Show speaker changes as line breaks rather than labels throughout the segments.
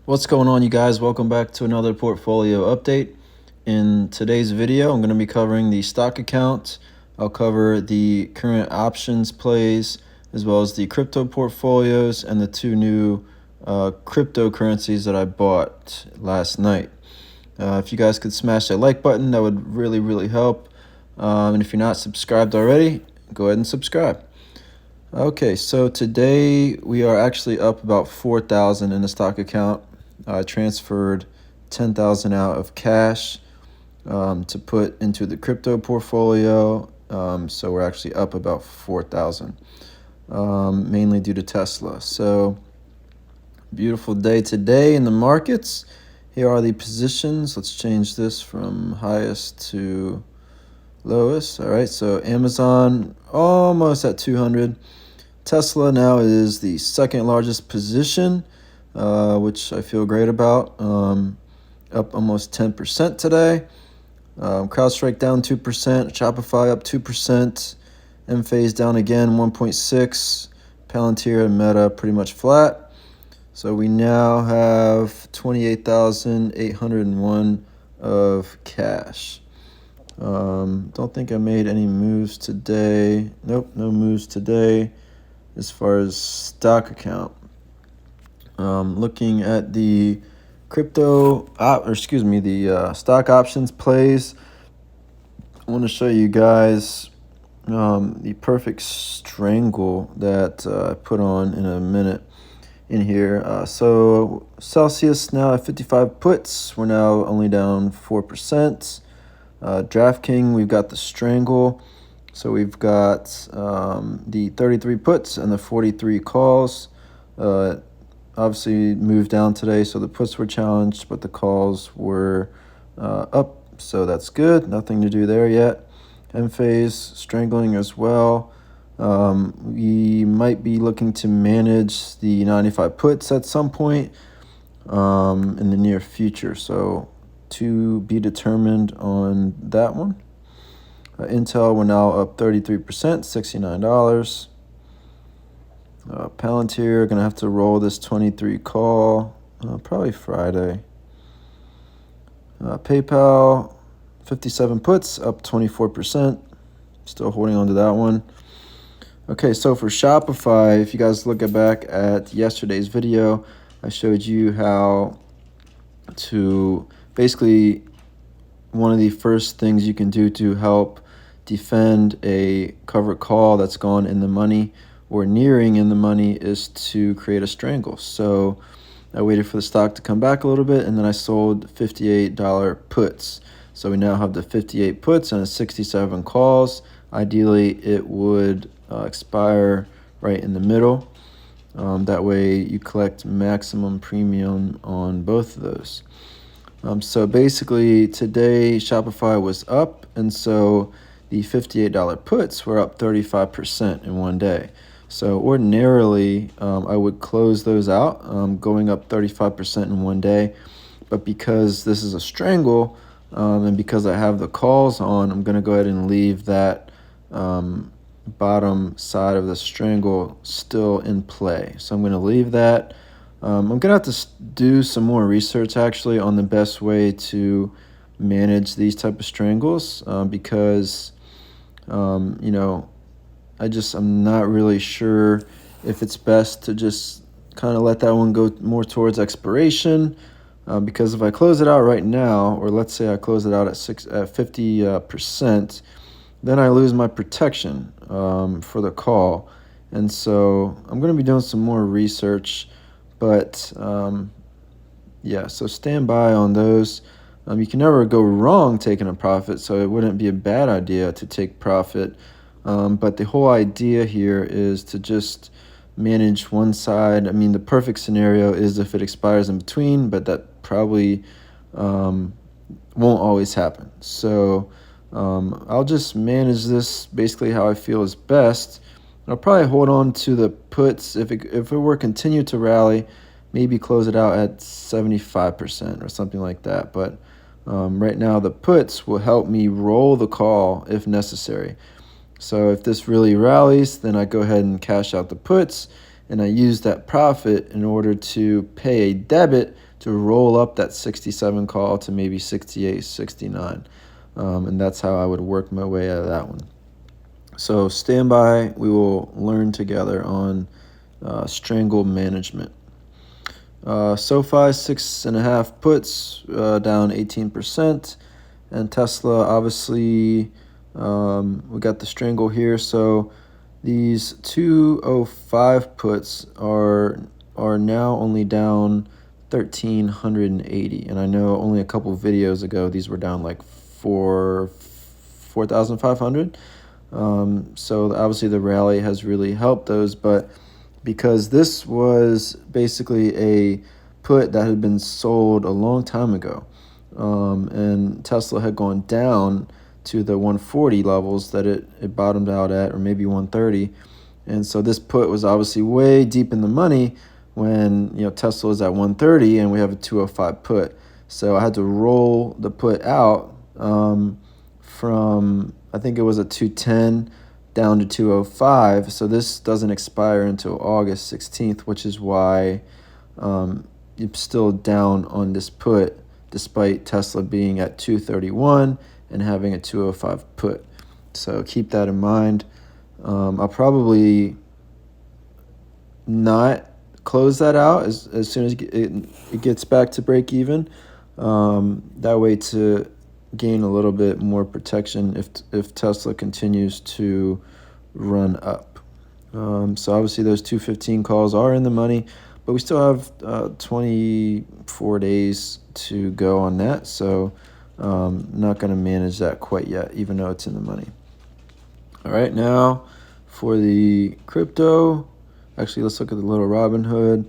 What's going on, you guys? Welcome back to another portfolio update. In today's video, I'm going to be covering the stock account. I'll cover the current options plays, as well as the crypto portfolios and the two new cryptocurrencies that I bought last night. If you guys could smash that like button, that would really help. And if you're not subscribed already, go ahead and subscribe. Okay, so today we are actually up about 4,000 in the stock account. I transferred 10,000 out of cash to put into the crypto portfolio. So we're actually up about 4,000, mainly due to Tesla. So beautiful day today in the markets. Here are the positions. Let's change this from highest to lowest. All right, so Amazon almost at 200. Tesla now is the second largest position, which I feel great about. Up almost 10% today. CrowdStrike down 2%. Shopify up 2%. Enphase down again 1.6%. Palantir and Meta pretty much flat. So we now have 28,801 of cash. Don't think I made any moves today. Nope, no moves today as far as stock account. Looking at the stock options plays, I want to show you guys the perfect strangle that I put on in a minute in here. So Celsius now at 55 puts. We're now only down 4%. DraftKings, we've got the strangle. So we've got the 33 puts and the 43 calls. Obviously moved down today, so the puts were challenged, but the calls were up, so that's good. Nothing to do there yet. Enphase strangling as well. We might be looking to manage the 95 puts at some point in the near future, so to be determined on that one. Intel, we're now up 33%, $69. Palantir, gonna have to roll this 23 call, probably Friday. PayPal, 57 puts, up 24%. Still holding on to that one. Okay, so for Shopify, if you guys look back at yesterday's video, I showed you how to basically one of the first things you can do to help defend a covered call that's gone in the money or nearing in the money is to create a strangle. So I waited for the stock to come back a little bit, and then I sold $58 puts. So we now have the 58 puts and 67 calls. Ideally, it would expire right in the middle. That way you collect maximum premium on both of those. So basically today Shopify was up, and so the $58 puts were up 35% in one day. So ordinarily I would close those out, going up 35% in one day. But because this is a strangle and because I have the calls on, I'm going to go ahead and leave that bottom side of the strangle still in play. So I'm going to leave that. I'm going to have to do some more research actually on the best way to manage these type of strangles because, I'm not really sure if it's best to just kind of let that one go more towards expiration because if I close it out right now, or let's say I close it out at 50%, then I lose my protection for the call. And so I'm going to be doing some more research. But so stand by on those. You can never go wrong taking a profit, so it wouldn't be a bad idea to take profit. But the whole idea here is to just manage one side. I mean, the perfect scenario is if it expires in between, but that probably won't always happen. So I'll just manage this basically how I feel is best. I'll probably hold on to the puts. If it were continue to rally, maybe close it out at 75% or something like that. But right now the puts will help me roll the call if necessary. So if this really rallies, then I go ahead and cash out the puts, and I use that profit in order to pay a debit to roll up that 67 call to maybe 68, 69. And that's how I would work my way out of that one. So stand by. We will learn together on strangle management. SoFi 6.5 puts down 18%, and Tesla obviously we got the strangle here. So these 205 puts are now only down 1,380, and I know only a couple videos ago these were down like 4,500. So obviously the rally has really helped those, but because this was basically a put that had been sold a long time ago, and Tesla had gone down to the 140 levels that it bottomed out at, or maybe 130. And so this put was obviously way deep in the money when Tesla is at 130 and we have a 205 put. So I had to roll the put out from, I think it was a 210 down to 205. So this doesn't expire until August 16th, which is why it's still down on this put despite Tesla being at 231 and having a 205 put. So keep that in mind. I'll probably not close that out as soon as it gets back to break even. That way to gain a little bit more protection if Tesla continues to run up. So obviously those 215 calls are in the money, but we still have 24 days to go on that. So not going to manage that quite yet, even though it's in the money. All right, now for the crypto, actually let's look at the little Robinhood.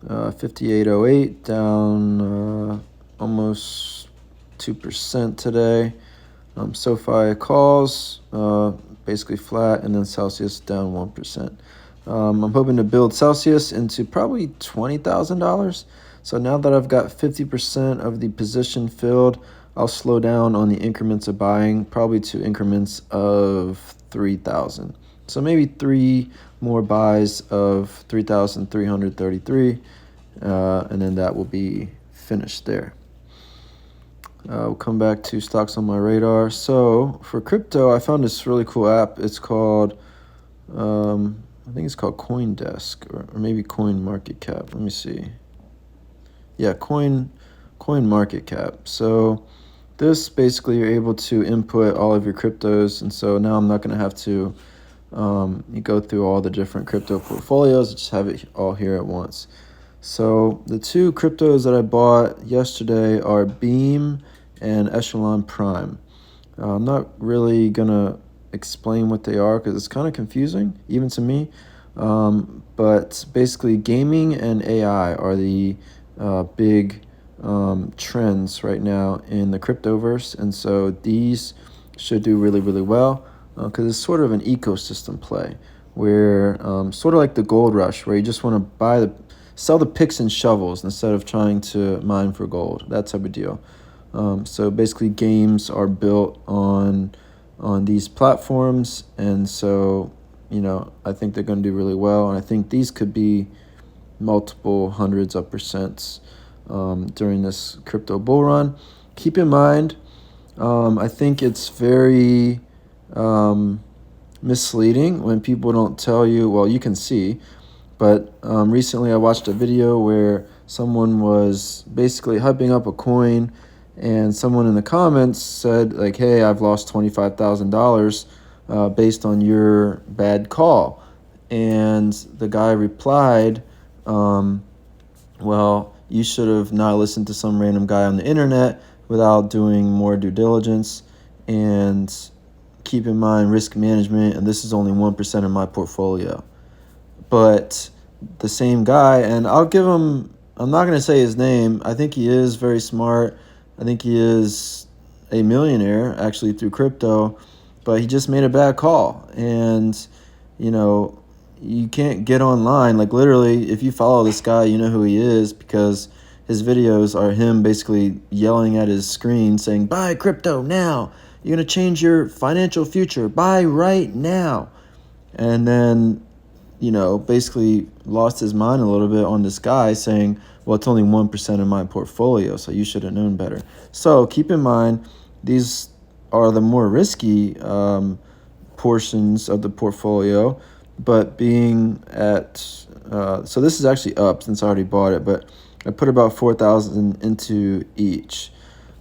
5808 down almost 2% today. SoFi calls basically flat, and then Celsius down 1%. I'm hoping to build Celsius into probably $20,000. So now that I've got 50% of the position filled, I'll slow down on the increments of buying, probably to increments of 3,000. So maybe 3 more buys of 3,333, and then that will be finished there. We'll come back to stocks on my radar. So for crypto, I found this really cool app. It's called, I think it's called CoinDesk or maybe Coin Market Cap. Let me see. Yeah, Coin Market Cap. So this basically you're able to input all of your cryptos, and so now I'm not going to have to you go through all the different crypto portfolios. Just have it all here at once. So the 2 cryptos that I bought yesterday are Beam and Echelon Prime. I'm not really gonna explain what they are because it's kind of confusing even to me. But basically, gaming and AI are the big trends right now in the cryptoverse, and so these should do really, really well because it's sort of an ecosystem play where sort of like the gold rush, where you just want to sell the picks and shovels instead of trying to mine for gold, that type of deal. So basically games are built on these platforms, and so I think they're going to do really well, and I think these could be multiple hundreds of percents during this crypto bull run. Keep in mind, I think it's very misleading when people don't tell you, well, you can see, but recently I watched a video where someone was basically hyping up a coin, and someone in the comments said, like, hey, I've lost $25,000 based on your bad call. And the guy replied, well, you should have not listened to some random guy on the internet without doing more due diligence. And keep in mind risk management, and this is only 1% of my portfolio. But the same guy, and I'll give him, I'm not going to say his name. I think he is very smart. I think he is a millionaire actually through crypto, but he just made a bad call. And, you can't get online. Like literally, if you follow this guy, you know who he is because his videos are him basically yelling at his screen saying, buy crypto now. You're going to change your financial future. Buy right now. And then, basically lost his mind a little bit on this guy saying, Well, it's only 1% of my portfolio, so you should have known better. So keep in mind, these are the more risky portions of the portfolio, but being at so this is actually up since I already bought it, but I put about 4,000 into each.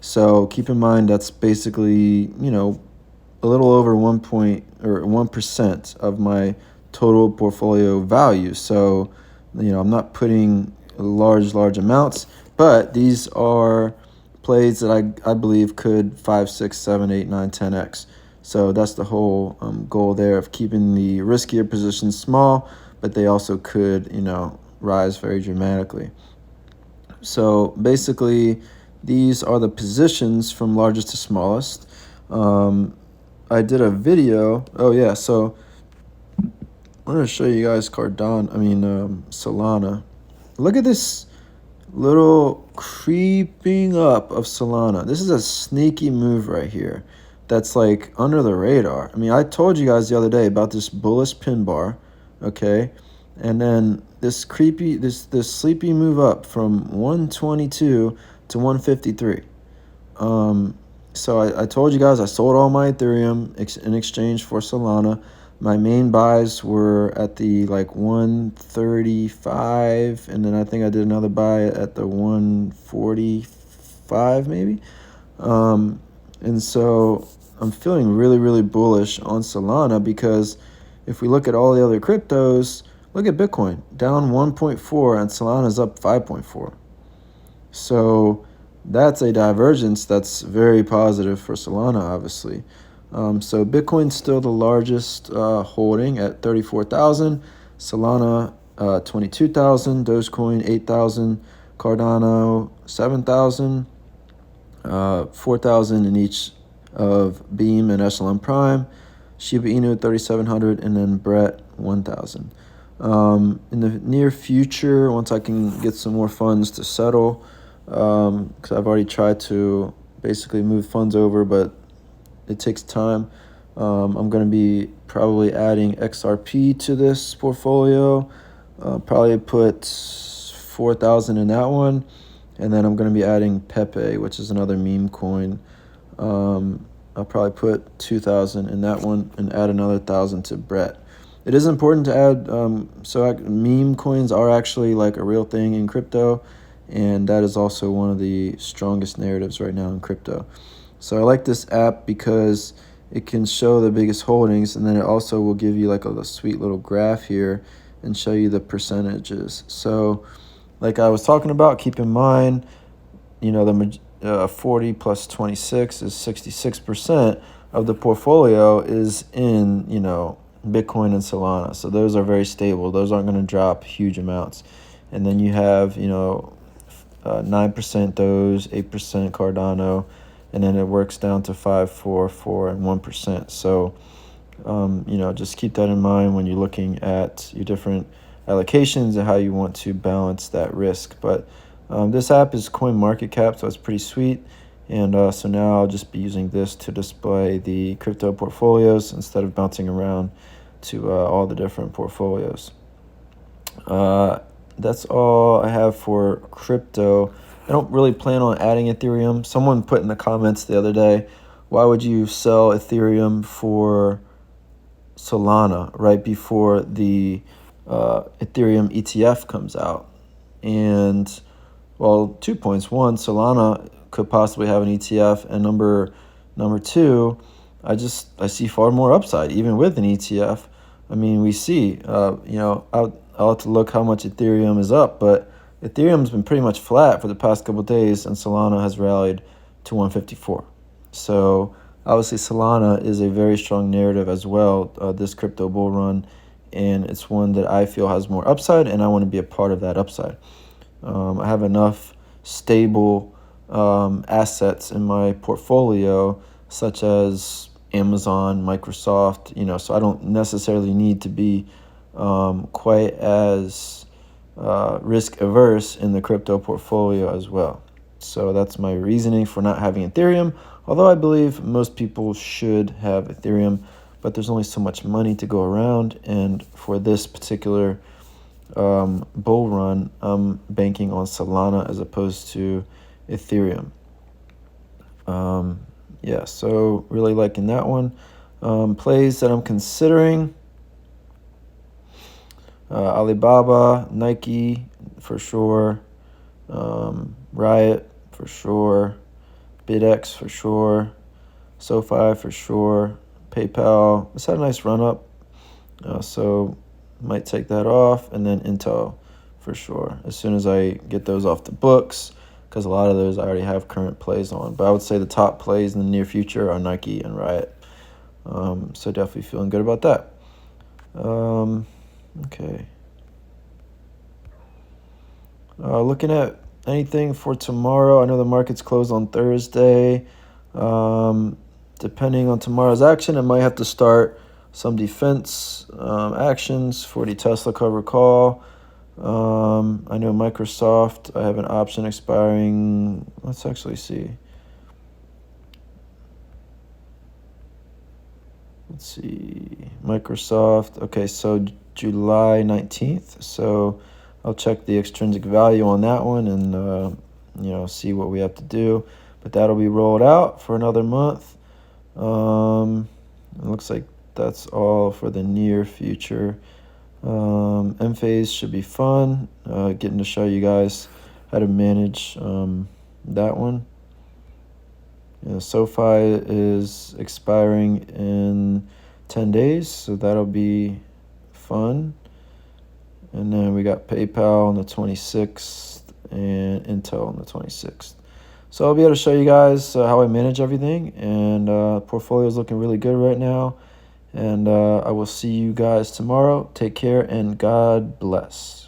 So keep in mind that's basically, a little over 1% of my total portfolio value. So, I'm not putting large amounts, but these are plays that I believe could 5, 6, 7, 8, 9, 10x. So that's the whole goal there of keeping the riskier positions small, but they also could, rise very dramatically. So basically, these are the positions from largest to smallest. I did a video. Oh yeah, so I'm gonna show you guys Solana. Look at this little creeping up of Solana. This is a sneaky move right here. That's like under the radar. I mean, I told you guys the other day about this bullish pin bar, okay, and then this sleepy move up from 122 to 153. So I told you guys I sold all my Ethereum in exchange for Solana. My main buys were at the 135, and then I think I did another buy at the 145 maybe. And so I'm feeling really bullish on Solana because if we look at all the other cryptos, look at Bitcoin down 1.4 and Solana's up 5.4. So that's a divergence that's very positive for Solana, obviously. So Bitcoin's still the largest holding at 34,000, Solana 22,000, Dogecoin 8,000, Cardano 7,000, 4,000 in each of Beam and Echelon Prime, Shiba Inu 3,700, and then Brett 1,000. In the near future, once I can get some more funds to settle, because I've already tried to basically move funds over, but it takes time. I'm going to be probably adding XRP to this portfolio. Probably put 4,000 in that one, and then I'm going to be adding Pepe, which is another meme coin. I'll probably put 2,000 in that one and add another 1,000 to Brett. It is important to add. Meme coins are actually like a real thing in crypto, and that is also one of the strongest narratives right now in crypto. So I like this app because it can show the biggest holdings, and then it also will give you like a sweet little graph here and show you the percentages. So like I was talking about, keep in mind, the 40 plus 26 is 66% of the portfolio is in, Bitcoin and Solana. So those are very stable. Those aren't going to drop huge amounts. And then you have, 9% those, 8% Cardano, and then it works down to 5, 4, 4, and 1%. So, just keep that in mind when you're looking at your different allocations and how you want to balance that risk. But this app is CoinMarketCap, so it's pretty sweet. And so now I'll just be using this to display the crypto portfolios instead of bouncing around to all the different portfolios. That's all I have for crypto. I don't really plan on adding Ethereum. Someone put in the comments the other day, why would you sell Ethereum for Solana right before the Ethereum ETF comes out? And, well, 2 points. One, Solana could possibly have an ETF. And number two, I see far more upside, even with an ETF. I mean, we see, I'll have to look how much Ethereum is up, but Ethereum's been pretty much flat for the past couple of days, and Solana has rallied to 154. So obviously Solana is a very strong narrative as well, this crypto bull run, and it's one that I feel has more upside, and I want to be a part of that upside. I have enough stable assets in my portfolio, such as Amazon, Microsoft, so I don't necessarily need to be quite as risk averse in the crypto portfolio as well. So that's my reasoning for not having Ethereum, although I believe most people should have Ethereum, but there's only so much money to go around, and for this particular bull run, I'm banking on Solana as opposed to Ethereum. Yeah, so really liking that one. Plays that I'm considering: Alibaba, Nike for sure, Riot for sure, BitX for sure, SoFi for sure, PayPal. It's had a nice run up, so might take that off, and then Intel for sure as soon as I get those off the books, because a lot of those I already have current plays on. But I would say the top plays in the near future are Nike and Riot. So definitely feeling good about that. Okay. Looking at anything for tomorrow. I know the market's closed on Thursday. Depending on tomorrow's action, I might have to start some defense actions for the Tesla cover call. I know Microsoft, I have an option expiring. Let's actually see. Let's see. Microsoft. Okay, so July 19th. So I'll check the extrinsic value on that one and see what we have to do. But that'll be rolled out for another month. It looks like that's all for the near future. M-phase should be fun. Getting to show you guys how to manage that one. SoFi is expiring in 10 days, so that'll be fun. And then we got PayPal on the 26th and Intel on the 26th. So I'll be able to show you guys how I manage everything, and portfolio is looking really good right now. And I will see you guys tomorrow. Take care and God bless.